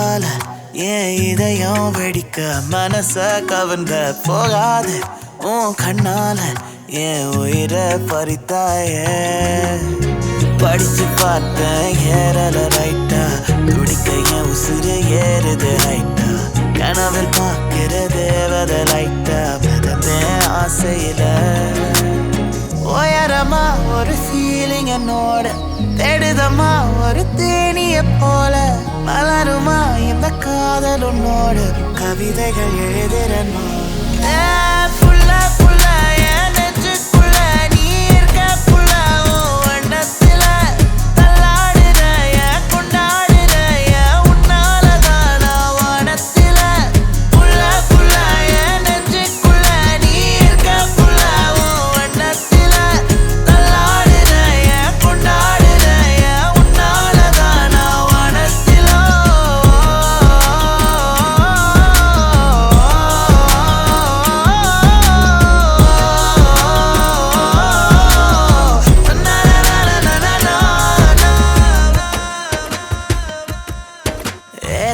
பார்வையால என் இதயம் வெடிக்க மனச கவர்ந்த போகாது உன் கண்ணால என் உயிரை பறித்தாயே படிச்சு பார்த்தேன் ஏறல ரைட்டா துடிக்க என் உசுறு ஏறுது ரைட்டா கனவில் பார்க்கிற தேவத லைட்டா மிதந்தேன் ஆசையில உயரமா ஒரு ஃபீலிங் என்னோட தேடுதமா ஒரு தேனிய போல மலருமா இந்த காதல் உன்னோட கவிதைகள் எழுதுறமா புள்ள புள்ள என் நெஞ்சுக்குள்ள நீ இருக்க புள்ள வண்ணத்துல தள்ளாடுற என் கொண்டாடுற என் உன்னாலதான் நான் வானத்துல புள்ள புள்ள என் நெஞ்சுக்குள்ள நீ இருக்க புள்ள வண்ணத்துல தள்ளாடுற என் கொண்டாடுற என் உன்னாலதான் நான் வானத்துல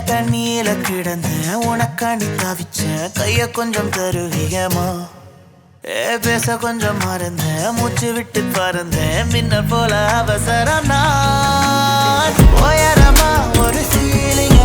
தண்ணியில கிடந்த உனக்காண்டி தவிச்சேன் கைய கொஞ்சம் தருவியமா பேச கொஞ்சம் மறந்த மூச்சு விட்டு பறந்தேன் மின்னல் போல அவசரம் நான் உயரமா ஒரு ஃபீலிங்